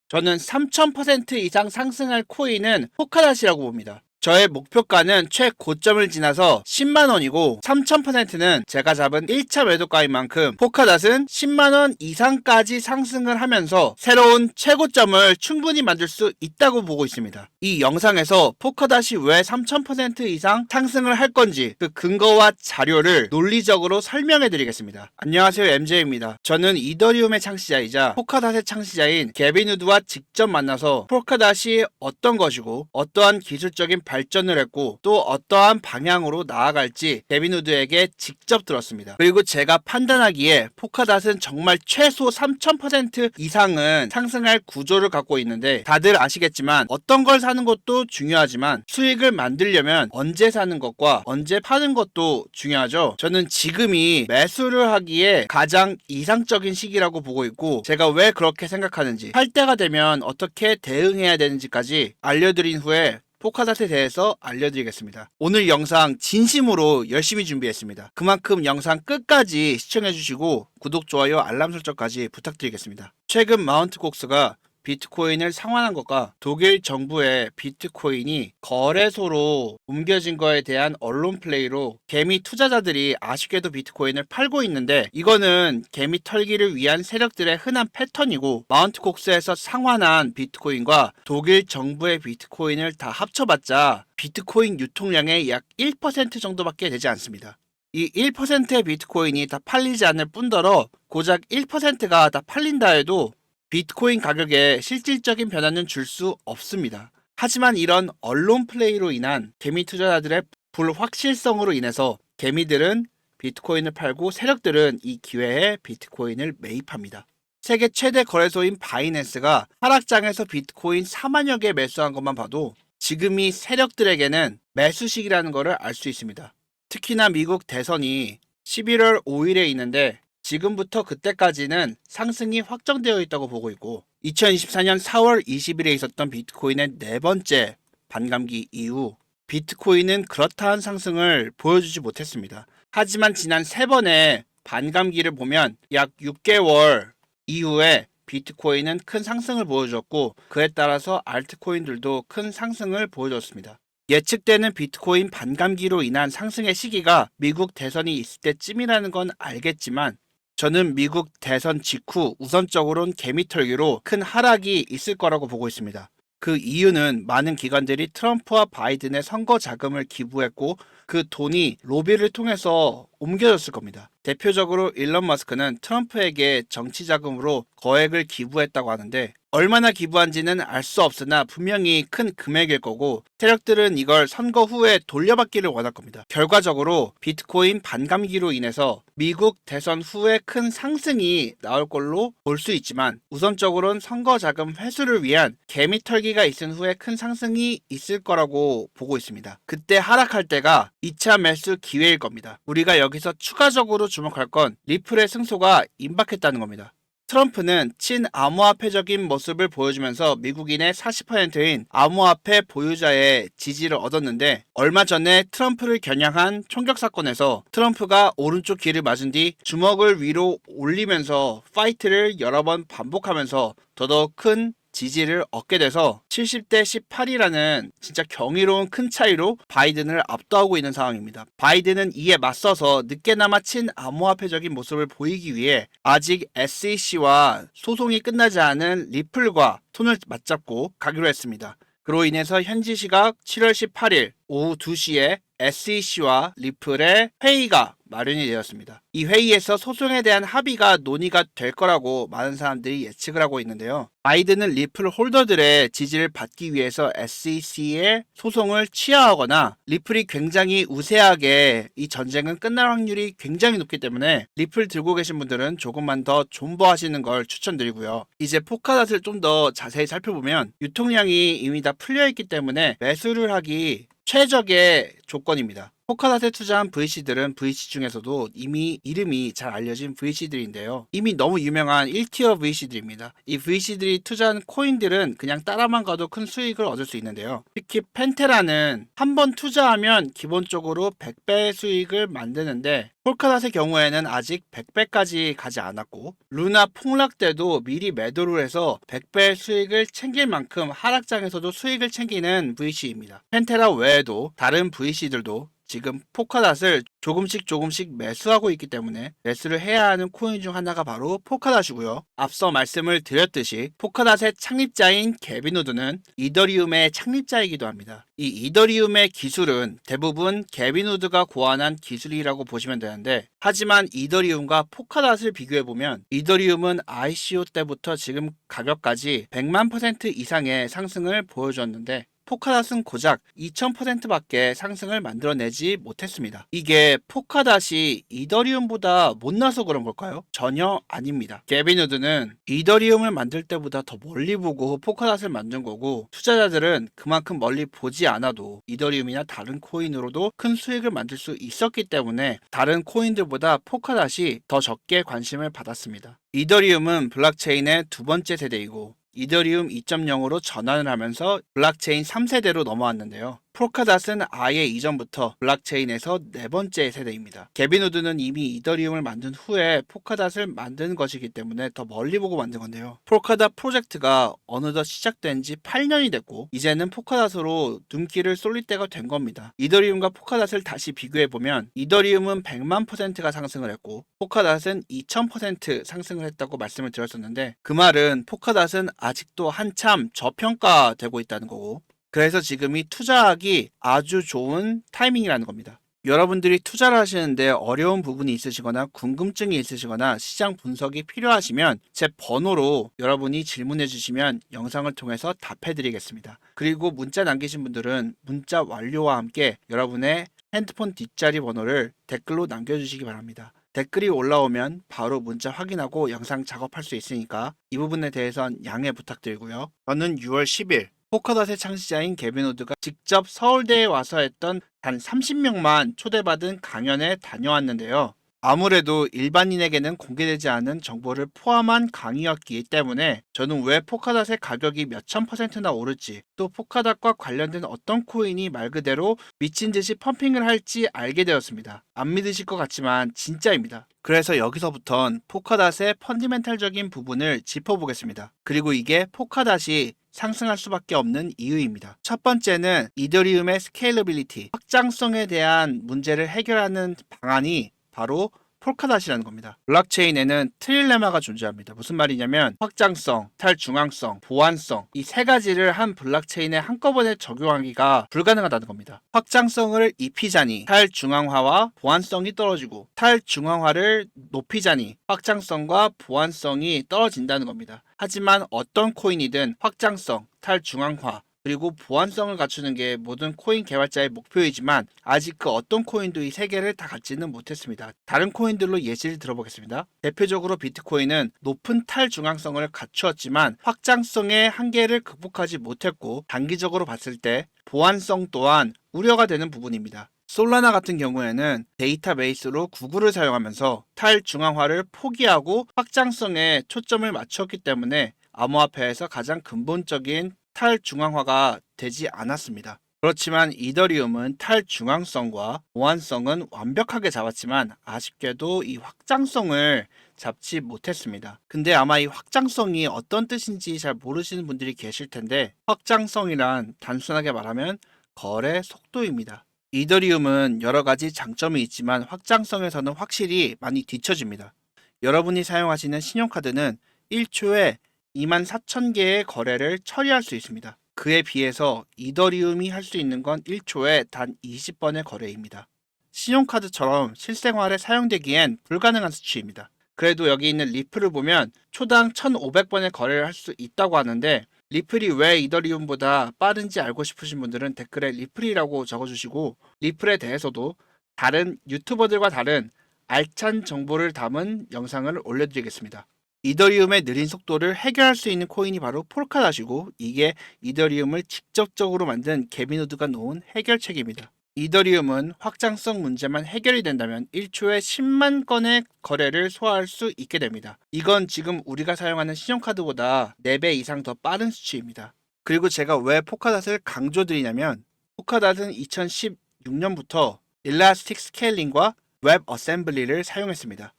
저는 3000% 이상 상승할 코인은 포카닷이라고 봅니다. 저의 목표가는 최고점을 지나서 10만원이고 3000%는 제가 잡은 1차 매도가인 만큼 포카닷은 10만원 이상까지 상승을 하면서 새로운 최고점을 충분히 만들 수 있다고 보고 있습니다. 이 영상에서 포카닷이 왜 3000% 이상 상승을 할 건지 그 근거와 자료를 논리적으로 설명해 드리겠습니다. 안녕하세요, MJ입니다. 저는 이더리움의 창시자이자 포카닷의 창시자인 개빈 우드와 직접 만나서 포카닷이 어떤 것이고 어떠한 기술적인 발전을 했고 또 어떠한 방향으로 나아갈지 개빈 우드에게 직접 들었습니다. 그리고 제가 판단하기에 포카닷은 정말 최소 3000% 이상은 상승할 구조를 갖고 있는데, 다들 아시겠지만 어떤 걸 사는 것도 중요하지만 수익을 만들려면 언제 사는 것과 언제 파는 것도 중요하죠. 저는 지금이 매수를 하기에 가장 이상적인 시기라고 보고 있고, 제가 왜 그렇게 생각하는지, 할 때가 되면 어떻게 대응해야 되는지까지 알려드린 후에 포카닷에 대해서 알려드리겠습니다. 오늘 영상 진심으로 열심히 준비했습니다. 그만큼 영상 끝까지 시청해주시고 구독, 좋아요, 알람 설정까지 부탁드리겠습니다. 최근 마운트 콕스가 비트코인을 상환한 것과 독일 정부의 비트코인이 거래소로 옮겨진 거에 대한 언론 플레이로 개미 투자자들이 아쉽게도 비트코인을 팔고 있는데, 이거는 개미 털기를 위한 세력들의 흔한 패턴이고, 마운트 콕스에서 상환한 비트코인과 독일 정부의 비트코인을 다 합쳐봤자 비트코인 유통량의 약 1% 정도밖에 되지 않습니다. 이 1%의 비트코인이 다 팔리지 않을 뿐더러 고작 1%가 다 팔린다 해도 비트코인 가격에 실질적인 변화는 줄 수 없습니다. 하지만 이런 언론 플레이로 인한 개미 투자자들의 불확실성으로 인해서 개미들은 비트코인을 팔고 세력들은 이 기회에 비트코인을 매입합니다. 세계 최대 거래소인 바이낸스가 하락장에서 비트코인 4만여 개 매수한 것만 봐도 지금이 세력들에게는 매수 시기라는 것을 알 수 있습니다. 특히나 미국 대선이 11월 5일에 있는데 지금부터 그때까지는 상승이 확정되어 있다고 보고 있고, 2024년 4월 20일에 있었던 비트코인의 네 번째 반감기 이후 비트코인은 그렇다한 상승을 보여주지 못했습니다. 하지만 지난 세 번의 반감기를 보면 약 6개월 이후에 비트코인은 큰 상승을 보여줬고, 그에 따라서 알트코인들도 큰 상승을 보여줬습니다. 예측되는 비트코인 반감기로 인한 상승의 시기가 미국 대선이 있을 때쯤이라는 건 알겠지만, 저는 미국 대선 직후 우선적으로는 개미털기로 큰 하락이 있을 거라고 보고 있습니다. 그 이유는 많은 기관들이 트럼프와 바이든의 선거 자금을 기부했고 그 돈이 로비를 통해서 옮겨졌을 겁니다. 대표적으로 일론 머스크는 트럼프에게 정치 자금으로 거액을 기부했다고 하는데, 얼마나 기부한지는 알 수 없으나 분명히 큰 금액일 거고, 세력들은 이걸 선거 후에 돌려받기를 원할 겁니다. 결과적으로 비트코인 반감기로 인해서 미국 대선 후에 큰 상승이 나올 걸로 볼 수 있지만, 우선적으로는 선거 자금 회수를 위한 개미 털기가 있은 후에 큰 상승이 있을 거라고 보고 있습니다. 그때 하락할 때가 2차 매수 기회일 겁니다. 우리가 여기서 추가적으로 주목할 건 리플의 승소가 임박했다는 겁니다. 트럼프는 친암호화폐적인 모습을 보여주면서 미국인의 40%인 암호화폐 보유자의 지지를 얻었는데, 얼마 전에 트럼프를 겨냥한 총격 사건에서 트럼프가 오른쪽 귀를 맞은 뒤 주먹을 위로 올리면서 파이트를 여러 번 반복하면서 더더욱 큰 지지를 얻게 돼서 70대 18이라는 진짜 경이로운 큰 차이로 바이든을 압도하고 있는 상황입니다. 바이든은 이에 맞서서 늦게나마 친암호화폐적인 모습을 보이기 위해 아직 SEC와 소송이 끝나지 않은 리플과 손을 맞잡고 가기로 했습니다. 그로 인해서 현지 시각 7월 18일 오후 2시에 SEC와 리플의 회의가 마련이 되었습니다. 이 회의에서 소송에 대한 합의가 논의가 될 거라고 많은 사람들이 예측을 하고 있는데요. 바이든은 리플 홀더들의 지지를 받기 위해서 SEC의 소송을 취하하거나, 리플이 굉장히 우세하게 이 전쟁은 끝날 확률이 굉장히 높기 때문에 리플 들고 계신 분들은 조금만 더 존버하시는 걸 추천드리고요. 이제 포카닷을 좀 더 자세히 살펴보면 유통량이 이미 다 풀려있기 때문에 매수를 하기 최적의 조건입니다. 포카닷에 투자한 VC들은 VC 중에서도 이미 이름이 잘 알려진 VC들인데요. 이미 너무 유명한 1티어 VC들입니다. 이 VC들이 투자한 코인들은 그냥 따라만 가도 큰 수익을 얻을 수 있는데요. 특히 펜테라는 한 번 투자하면 기본적으로 100배 수익을 만드는데 폴카닷의 경우에는 아직 100배까지 가지 않았고 루나 폭락 때도 미리 매도를 해서 100배 수익을 챙길 만큼 하락장에서도 수익을 챙기는 VC입니다. 펜테라 외에도 다른 VC들도 지금 포카닷을 조금씩 매수하고 있기 때문에 매수를 해야 하는 코인 중 하나가 바로 포카닷이고요. 앞서 말씀을 드렸듯이 포카닷의 창립자인 개빈 우드는 이더리움의 창립자이기도 합니다. 이 이더리움의 기술은 대부분 개빈 우드가 고안한 기술이라고 보시면 되는데 하지만 이더리움과 포카닷을 비교해보면 이더리움은 ICO 때부터 지금 가격까지 100만% 이상의 상승을 보여줬는데 포카닷은 고작 2000%밖에 상승을 만들어내지 못했습니다. 이게 포카닷이 이더리움보다 못나서 그런 걸까요? 전혀 아닙니다. 개빈 우드는 이더리움을 만들 때보다 더 멀리 보고 포카닷을 만든 거고 투자자들은 그만큼 멀리 보지 않아도 이더리움이나 다른 코인으로도 큰 수익을 만들 수 있었기 때문에 다른 코인들보다 포카닷이 더 적게 관심을 받았습니다. 이더리움은 블록체인의 두 번째 세대이고 이더리움 2.0으로 전환을 하면서 블록체인 3세대로 넘어왔는데요. 포카닷은 아예 이전부터 블록체인에서 네 번째 세대입니다. 개빈 우드는 이미 이더리움을 만든 후에 포카닷을 만든 것이기 때문에 더 멀리 보고 만든 건데요. 포카닷 프로젝트가 어느덧 시작된 지 8년이 됐고 이제는 포카닷으로 눈길을 쏠릴 때가 된 겁니다. 이더리움과 포카닷을 다시 비교해보면 이더리움은 100만%가 상승을 했고 포카닷은 2000% 상승을 했다고 말씀을 드렸었는데 그 말은 포카닷은 아직도 한참 저평가되고 있다는 거고 그래서 지금이 투자하기 아주 좋은 타이밍이라는 겁니다. 여러분들이 투자를 하시는데 어려운 부분이 있으시거나 궁금증이 있으시거나 시장 분석이 필요하시면 제 번호로 여러분이 질문해 주시면 영상을 통해서 답해 드리겠습니다. 그리고 문자 남기신 분들은 문자 완료와 함께 여러분의 핸드폰 뒷자리 번호를 댓글로 남겨주시기 바랍니다. 댓글이 올라오면 바로 문자 확인하고 영상 작업할 수 있으니까 이 부분에 대해선 양해 부탁드리고요. 저는 6월 10일 포카닷의 창시자인 개빈 우드가 직접 서울대에 와서 했던 단 30명만 초대받은 강연에 다녀왔는데요. 아무래도 일반인에게는 공개되지 않은 정보를 포함한 강의였기 때문에 저는 왜 포카닷의 가격이 몇천 %나 오를지 또 포카닷과 관련된 어떤 코인이 말 그대로 미친 듯이 펌핑을 할지 알게 되었습니다. 안 믿으실 것 같지만 진짜입니다. 그래서 여기서부턴 포카닷의 펀디멘탈적인 부분을 짚어보겠습니다. 그리고 이게 포카닷이 상승할 수밖에 없는 이유입니다. 첫 번째는 이더리움의 스케일러빌리티, 확장성에 대한 문제를 해결하는 방안이 바로 폴카닷이라는 겁니다. 블록체인에는 트릴레마가 존재합니다. 무슨 말이냐면 확장성, 탈중앙성, 보안성 이 세 가지를 한 블록체인에 한꺼번에 적용하기가 불가능하다는 겁니다. 확장성을 입히자니 탈중앙화와 보안성이 떨어지고 탈중앙화를 높이자니 확장성과 보안성이 떨어진다는 겁니다. 하지만 어떤 코인이든 확장성, 탈중앙화 그리고 보안성을 갖추는 게 모든 코인 개발자의 목표이지만 아직 그 어떤 코인도 이 세 개를 다 갖지는 못했습니다. 다른 코인들로 예시를 들어보겠습니다. 대표적으로 비트코인은 높은 탈중앙성을 갖추었지만 확장성의 한계를 극복하지 못했고 단기적으로 봤을 때 보안성 또한 우려가 되는 부분입니다. 솔라나 같은 경우에는 데이터베이스로 구글을 사용하면서 탈중앙화를 포기하고 확장성에 초점을 맞췄기 때문에 암호화폐에서 가장 근본적인 탈중앙화가 되지 않았습니다. 그렇지만 이더리움은 탈중앙성과 보안성은 완벽하게 잡았지만 아쉽게도 이 확장성을 잡지 못했습니다. 근데 아마 이 확장성이 어떤 뜻인지 잘 모르시는 분들이 계실 텐데 확장성이란 단순하게 말하면 거래 속도입니다. 이더리움은 여러 가지 장점이 있지만 확장성에서는 확실히 많이 뒤처집니다. 여러분이 사용하시는 신용카드는 1초에 24,000개의 거래를 처리할 수 있습니다. 그에 비해서 이더리움이 할 수 있는 건 1초에 단 20번의 거래입니다. 신용카드처럼 실생활에 사용되기엔 불가능한 수치입니다. 그래도 여기 있는 리플을 보면 초당 1,500번의 거래를 할 수 있다고 하는데 리플이 왜 이더리움보다 빠른지 알고 싶으신 분들은 댓글에 리플이라고 적어주시고 리플에 대해서도 다른 유튜버들과 다른 알찬 정보를 담은 영상을 올려드리겠습니다. 이더리움의 느린 속도를 해결할 수 있는 코인이 바로 폴카닷이고 이게 이더리움을 직접적으로 만든 개빈 우드가 놓은 해결책입니다. 이더리움은 확장성 문제만 해결이 된다면 1초에 10만 건의 거래를 소화할 수 있게 됩니다. 이건 지금 우리가 사용하는 신용카드보다 4배 이상 더 빠른 수치입니다. 그리고 제가 왜 포카닷을 강조드리냐면 포카닷은 2016년부터 일라스틱 스케일링과 웹 어셈블리를 사용했습니다.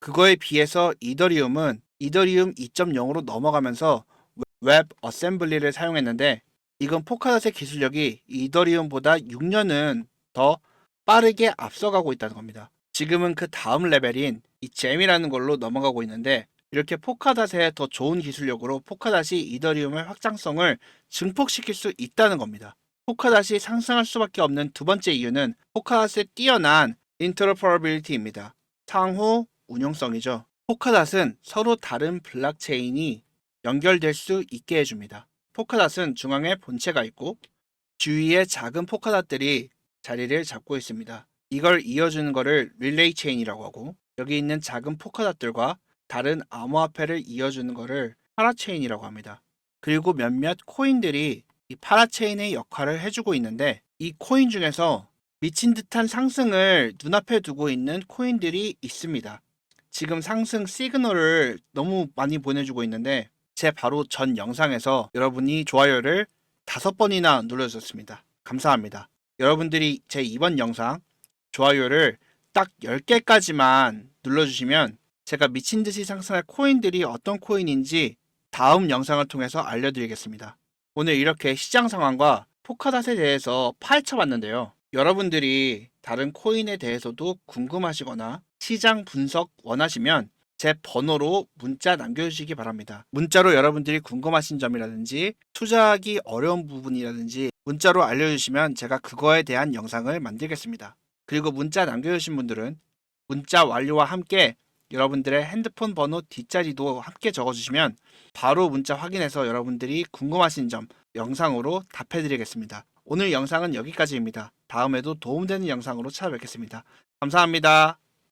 그거에 비해서 이더리움은 이더리움 2.0으로 넘어가면서 웹 어셈블리를 사용했는데 이건 포카닷의 기술력이 이더리움보다 6년은 더 빠르게 앞서가고 있다는 겁니다. 지금은 그 다음 레벨인 이 잼이라는 걸로 넘어가고 있는데 이렇게 포카닷의 더 좋은 기술력으로 포카닷이 이더리움의 확장성을 증폭시킬 수 있다는 겁니다. 포카닷이 상승할 수밖에 없는 두 번째 이유는 포카닷의 뛰어난 인터로퍼러빌리티입니다. 상호 운용성이죠. 포카닷은 서로 다른 블록체인이 연결될 수 있게 해줍니다. 포카닷은 중앙에 본체가 있고 주위에 작은 포카닷들이 자리를 잡고 있습니다. 이걸 이어주는 거를 릴레이 체인이라고 하고 여기 있는 작은 포카닷들과 다른 암호화폐를 이어주는 거를 파라체인이라고 합니다. 그리고 몇몇 코인들이 이 파라체인의 역할을 해주고 있는데 이 코인 중에서 미친 듯한 상승을 눈앞에 두고 있는 코인들이 있습니다. 지금 상승 시그널을 너무 많이 보내주고 있는데 제 바로 전 영상에서 여러분이 좋아요를 5번이나 눌러주셨습니다. 감사합니다. 여러분들이 제 이번 영상 좋아요를 딱 10개까지만 눌러주시면 제가 미친듯이 상승할 코인들이 어떤 코인인지 다음 영상을 통해서 알려드리겠습니다. 오늘 이렇게 시장 상황과 포카닷에 대해서 파헤쳐 봤는데요. 여러분들이 다른 코인에 대해서도 궁금하시거나 시장 분석 원하시면 제 번호로 문자 남겨주시기 바랍니다. 문자로 여러분들이 궁금하신 점이라든지 투자하기 어려운 부분이라든지 문자로 알려주시면 제가 그거에 대한 영상을 만들겠습니다. 그리고 문자 남겨주신 분들은 문자 완료와 함께 여러분들의 핸드폰 번호 뒷자리도 함께 적어주시면 바로 문자 확인해서 여러분들이 궁금하신 점 영상으로 답해드리겠습니다. 오늘 영상은 여기까지입니다. 다음에도 도움되는 영상으로 찾아뵙겠습니다. 감사합니다.